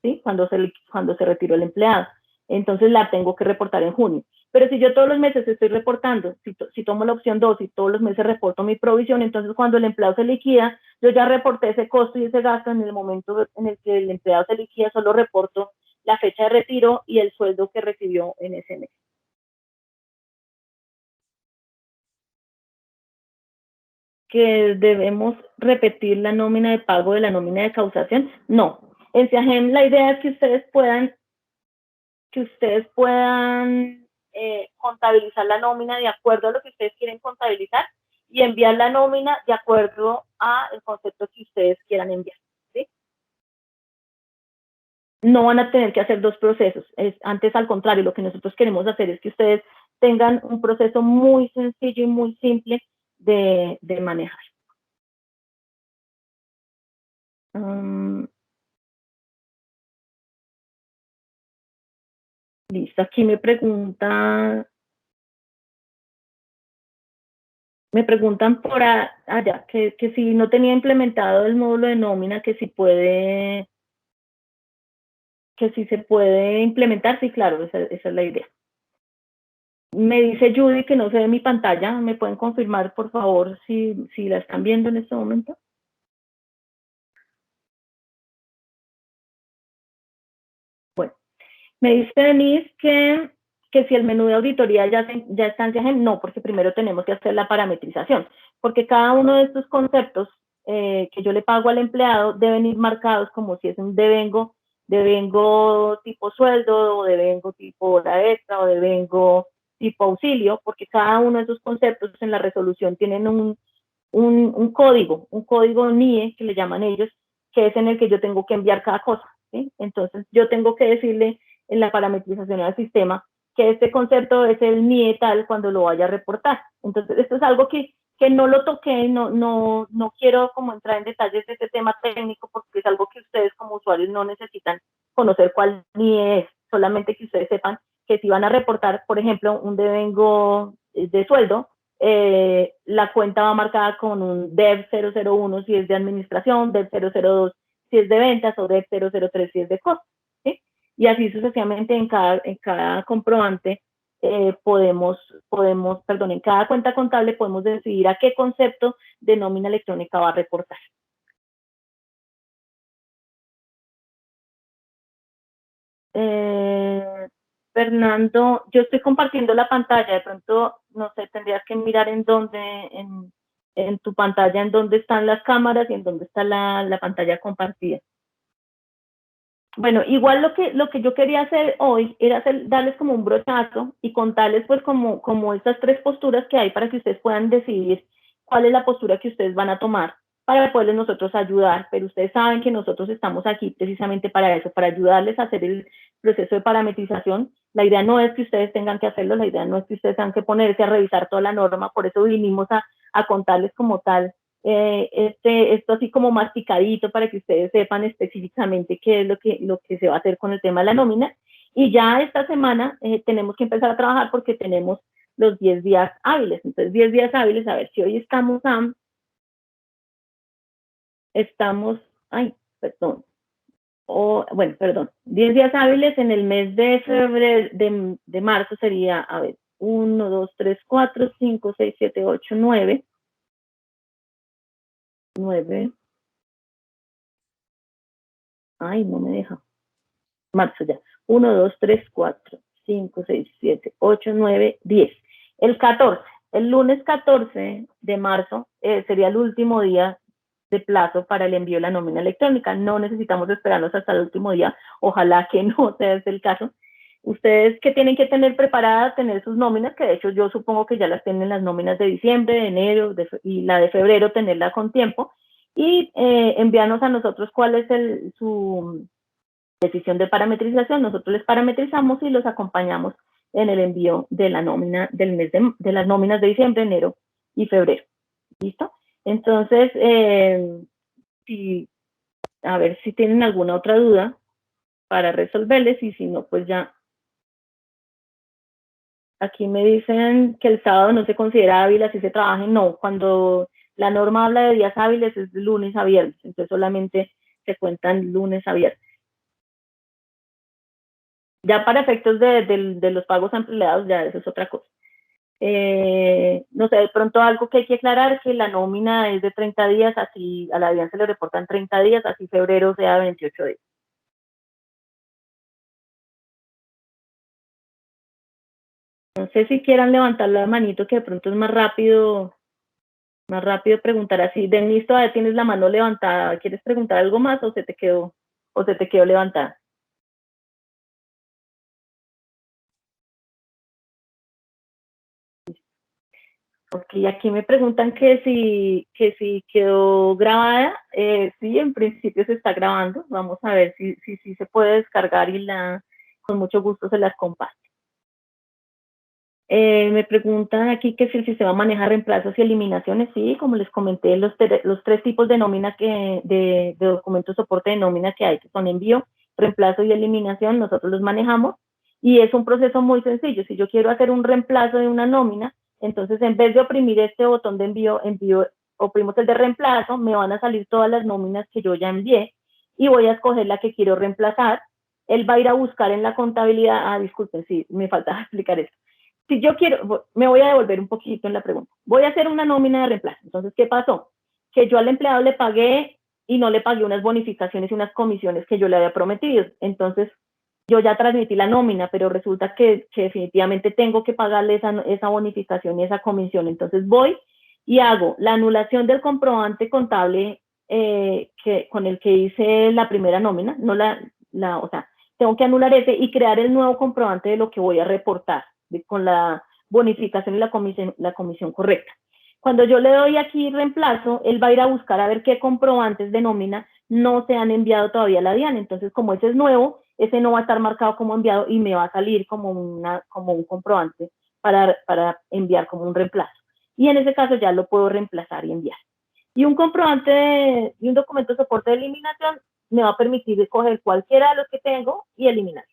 ¿sí? Cuando se retiró el empleado. Entonces la tengo que reportar en junio. Pero si yo todos los meses estoy reportando, si tomo la opción 2 y todos los meses reporto mi provisión, entonces cuando el empleado se liquida, yo ya reporté ese costo y ese gasto. En el momento en el que el empleado se liquida, solo reporto la fecha de retiro y el sueldo que recibió en ese mes. Que debemos repetir la nómina de pago de la nómina de causación. No, en SEAGEM la idea es que ustedes puedan contabilizar la nómina de acuerdo a lo que ustedes quieren contabilizar y enviar la nómina de acuerdo a el concepto que ustedes quieran enviar, ¿sí? No van a tener que hacer dos procesos, antes al contrario, lo que nosotros queremos hacer es que ustedes tengan un proceso muy sencillo y muy simple de manejar. Listo, aquí me preguntan por allá que si no tenía implementado el módulo de nómina, que si se puede implementar. Sí, claro, esa es la idea. Me dice Judy que no se ve mi pantalla. ¿Me pueden confirmar, por favor, si la están viendo en este momento? Bueno, me dice Denise que si el menú de auditoría ya está en SEAGEM. No, porque primero tenemos que hacer la parametrización, porque cada uno de estos conceptos que yo le pago al empleado deben ir marcados como si es un devengo tipo sueldo, o devengo tipo hora extra, o devengo tipo auxilio, porque cada uno de esos conceptos en la resolución tienen un código NIE, que le llaman ellos, que es en el que yo tengo que enviar cada cosa, ¿sí? Entonces yo tengo que decirle en la parametrización del sistema que este concepto es el NIE tal cuando lo vaya a reportar. Entonces esto es algo que no lo toqué, no quiero como entrar en detalles de este tema técnico, porque es algo que ustedes como usuarios no necesitan conocer cuál NIE es, solamente que ustedes sepan que si van a reportar, por ejemplo, un devengo de sueldo, la cuenta va marcada con un DEV 001 si es de administración, DEV 002 si es de ventas, o DEV 003 si es de costos, ¿sí? Y así sucesivamente en cada comprobante en cada cuenta contable podemos decidir a qué concepto de nómina electrónica va a reportar. Fernando, yo estoy compartiendo la pantalla, de pronto, no sé, tendrías que mirar en tu pantalla, en dónde están las cámaras y en dónde está la pantalla compartida. Bueno, igual lo que yo quería hacer hoy era darles como un brochazo y contarles pues como estas tres posturas que hay para que ustedes puedan decidir cuál es la postura que ustedes van a tomar para poderles nosotros ayudar. Pero ustedes saben que nosotros estamos aquí precisamente para eso, para ayudarles a hacer el proceso de parametrización. La idea no es que ustedes tengan que hacerlo, la idea no es que ustedes tengan que ponerse a revisar toda la norma, por eso vinimos a contarles como tal esto así como masticadito para que ustedes sepan específicamente qué es lo que se va a hacer con el tema de la nómina. Y ya esta semana tenemos que empezar a trabajar porque tenemos los 10 días hábiles. Entonces, 10 días hábiles, a ver si hoy estamos, perdón, 10 días hábiles en el mes de febrero, de marzo sería, a ver, 1, 2, 3, 4, 5, 6, 7, 8, 9. Ay, no me deja. Marzo ya. 1, 2, 3, 4, 5, 6, 7, 8, 9, 10. El lunes 14 de marzo sería el último día de plazo para el envío de la nómina electrónica. No necesitamos esperarnos hasta el último día. Ojalá que no sea ese el caso. Ustedes que tienen que tener preparadas, tener sus nóminas, que de hecho yo supongo que ya las tienen las nóminas de diciembre, de enero y la de febrero, tenerla con tiempo. Y enviarnos a nosotros cuál es su decisión de parametrización. Nosotros les parametrizamos y los acompañamos en el envío de la nómina del mes de las nóminas de diciembre, enero y febrero. ¿Listo? Entonces, a ver si tienen alguna otra duda para resolverles, y si no, pues ya. Aquí me dicen que el sábado no se considera hábil, así se trabaja. No, cuando la norma habla de días hábiles es de lunes a viernes, entonces solamente se cuentan lunes a viernes. Ya para efectos de los pagos a empleados, ya eso es otra cosa. No sé, de pronto algo que hay que aclarar, que la nómina es de 30 días, así a la DIAN se le reportan 30 días, así febrero sea 28 días. No sé si quieran levantar la manito, que de pronto es más rápido preguntar así. Denis, todavía tienes la mano levantada. ¿Quieres preguntar algo más o se te quedó levantada? Ok, aquí me preguntan que si quedó grabada. Sí, en principio se está grabando. Vamos a ver si se puede descargar y con mucho gusto se las comparto. Me preguntan aquí que si el sistema maneja reemplazos y eliminaciones. Sí, como les comenté, los 3 tipos de nómina de documentos soporte de nómina que hay, que son envío, reemplazo y eliminación, nosotros los manejamos y es un proceso muy sencillo. Si yo quiero hacer un reemplazo de una nómina, entonces en vez de oprimir este botón de envío, oprimimos el de reemplazo, me van a salir todas las nóminas que yo ya envié y voy a escoger la que quiero reemplazar. Él va a ir a buscar en la contabilidad. Disculpen, sí, me faltaba explicar esto. Si yo quiero, me voy a devolver un poquito en la pregunta. Voy a hacer una nómina de reemplazo. Entonces, ¿qué pasó? Que yo al empleado le pagué y no le pagué unas bonificaciones y unas comisiones que yo le había prometido. Entonces, yo ya transmití la nómina, pero resulta que definitivamente tengo que pagarle esa bonificación y esa comisión. Entonces, voy y hago la anulación del comprobante contable con el que hice la primera nómina. O sea, tengo que anular ese y crear el nuevo comprobante de lo que voy a reportar con la bonificación y la comisión correcta. Cuando yo le doy aquí reemplazo, él va a ir a buscar a ver qué comprobantes de nómina no se han enviado todavía a la DIAN. Entonces, como ese es nuevo, ese no va a estar marcado como enviado y me va a salir como un comprobante para enviar como un reemplazo. Y en ese caso ya lo puedo reemplazar y enviar. Y un comprobante y un documento de soporte de eliminación me va a permitir escoger cualquiera de los que tengo y eliminar.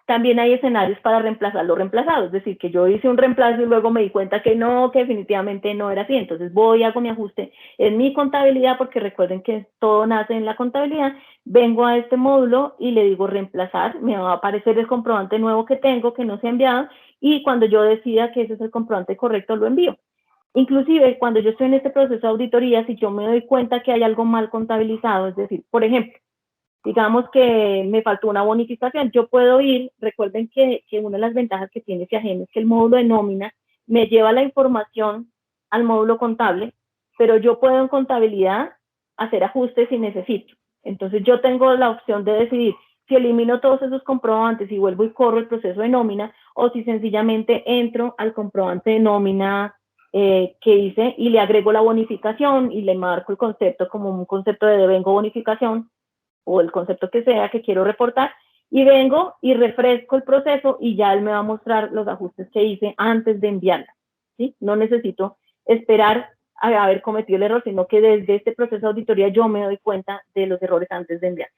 También hay escenarios para reemplazar los reemplazados, es decir, que yo hice un reemplazo y luego me di cuenta que no, que definitivamente no era así. Entonces voy y hago mi ajuste en mi contabilidad, porque recuerden que todo nace en la contabilidad. Vengo a este módulo y le digo reemplazar, me va a aparecer el comprobante nuevo que tengo, que no se ha enviado, y cuando yo decida que ese es el comprobante correcto, lo envío. Inclusive, cuando yo estoy en este proceso de auditoría, si yo me doy cuenta que hay algo mal contabilizado, es decir, por ejemplo, digamos que me faltó una bonificación, yo puedo ir, recuerden que una de las ventajas que tiene Fiagen es que el módulo de nómina me lleva la información al módulo contable, pero yo puedo en contabilidad hacer ajustes si necesito. Entonces yo tengo la opción de decidir si elimino todos esos comprobantes y vuelvo y corro el proceso de nómina, o si sencillamente entro al comprobante de nómina que hice y le agrego la bonificación y le marco el concepto como un concepto de devengo bonificación, o el concepto que sea que quiero reportar, y vengo y refresco el proceso y ya él me va a mostrar los ajustes que hice antes de enviarla. ¿Sí? No necesito esperar a haber cometido el error, sino que desde este proceso de auditoría yo me doy cuenta de los errores antes de enviarla.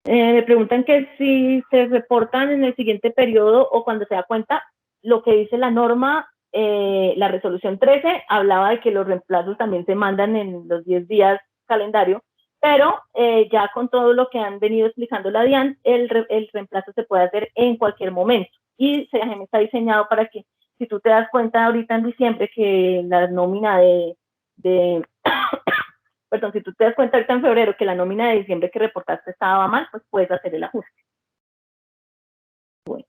Me preguntan que si se reportan en el siguiente periodo o cuando se da cuenta. Lo que dice la norma, la resolución 13, hablaba de que los reemplazos también se mandan en los 10 días calendario, pero ya con todo lo que han venido explicando la DIAN, el reemplazo se puede hacer en cualquier momento. Y Fiagen está diseñado para que, si tú te das cuenta ahorita en diciembre que la nómina perdón, si tú te das cuenta ahorita en febrero que la nómina de diciembre que reportaste estaba mal, pues puedes hacer el ajuste. Bueno.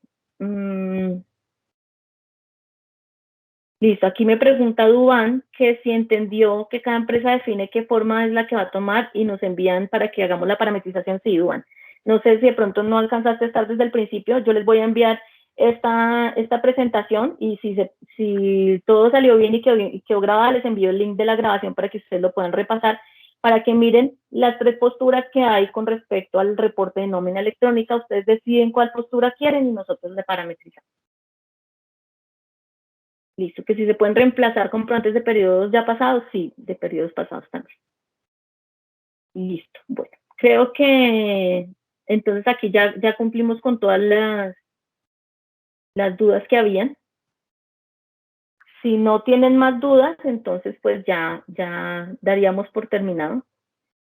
Listo, aquí me pregunta Dubán que si entendió que cada empresa define qué forma es la que va a tomar y nos envían para que hagamos la parametrización. Sí, Dubán. No sé si de pronto no alcanzaste a estar desde el principio, yo les voy a enviar esta presentación y si todo salió bien y quedó grabada, les envío el link de la grabación para que ustedes lo puedan repasar, para que miren las 3 posturas que hay con respecto al reporte de nómina electrónica. Ustedes deciden cuál postura quieren y nosotros le parametrizamos. Listo, que si se pueden reemplazar comprobantes de periodos ya pasados, sí, de periodos pasados también. Listo, bueno, creo que entonces aquí ya cumplimos con todas las dudas que habían. Si no tienen más dudas, entonces pues ya daríamos por terminado.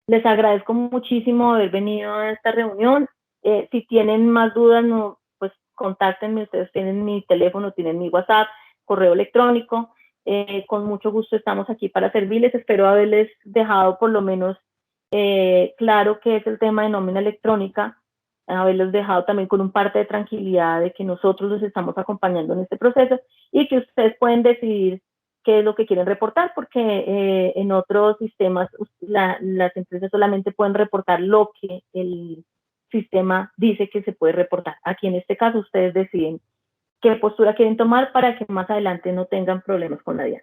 Les agradezco muchísimo haber venido a esta reunión. Si tienen más dudas, no, pues contáctenme. Ustedes tienen mi teléfono, tienen mi WhatsApp, correo electrónico. Con mucho gusto estamos aquí para servirles. Espero haberles dejado por lo menos claro qué es el tema de nómina electrónica, haberlos dejado también con un parte de tranquilidad de que nosotros los estamos acompañando en este proceso y que ustedes pueden decidir qué es lo que quieren reportar, porque en otros sistemas las empresas solamente pueden reportar lo que el sistema dice que se puede reportar. Aquí en este caso ustedes deciden qué postura quieren tomar para que más adelante no tengan problemas con la DIAN.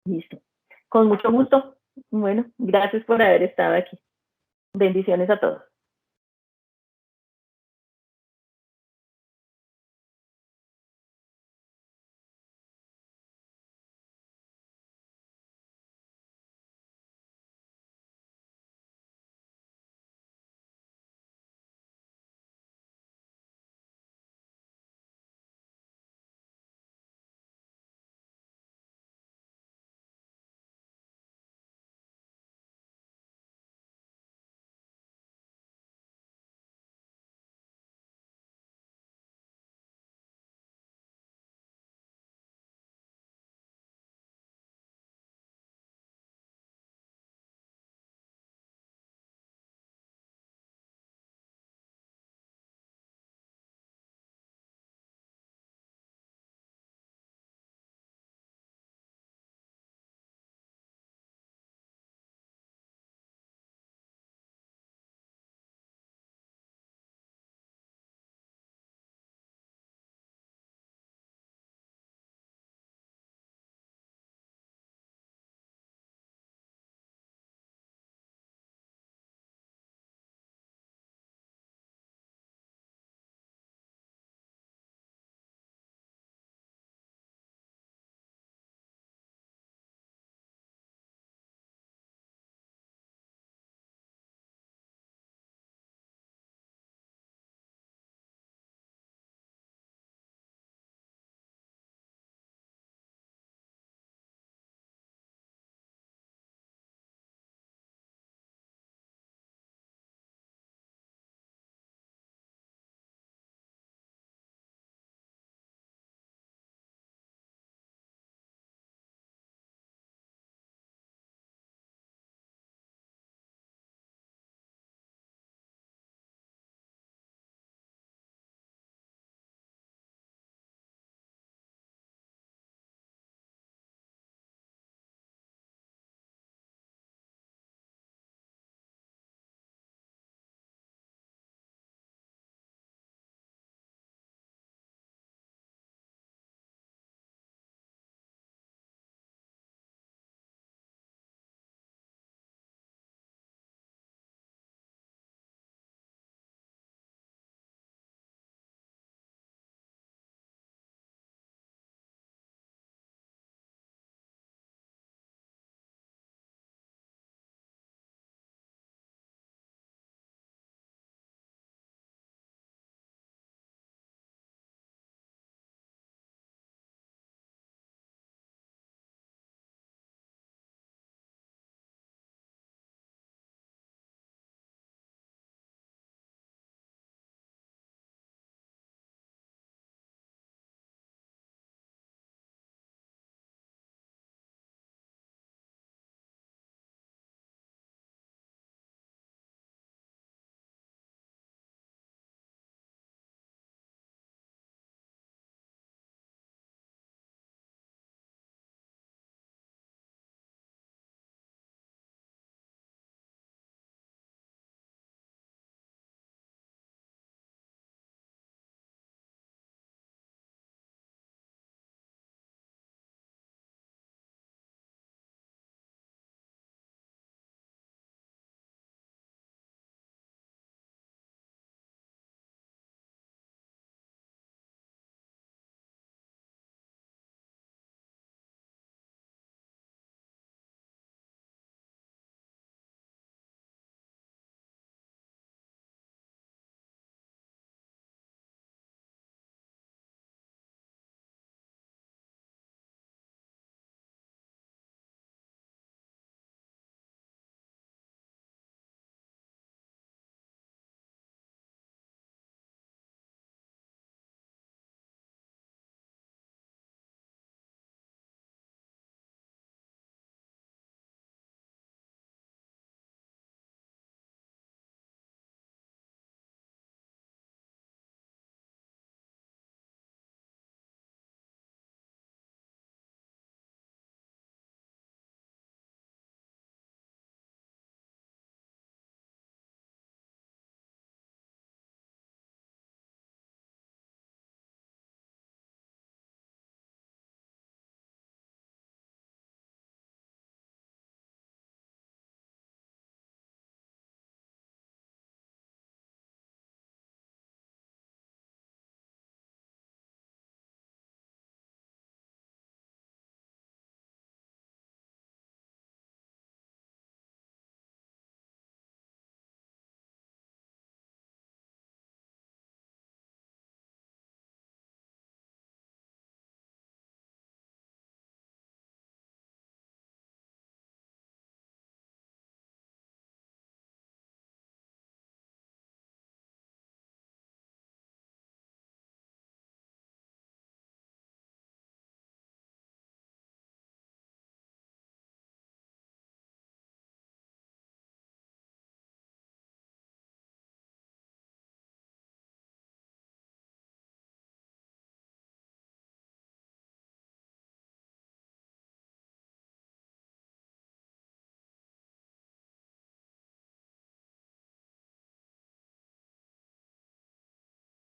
Listo. Con mucho gusto. Bueno, gracias por haber estado aquí. Bendiciones a todos.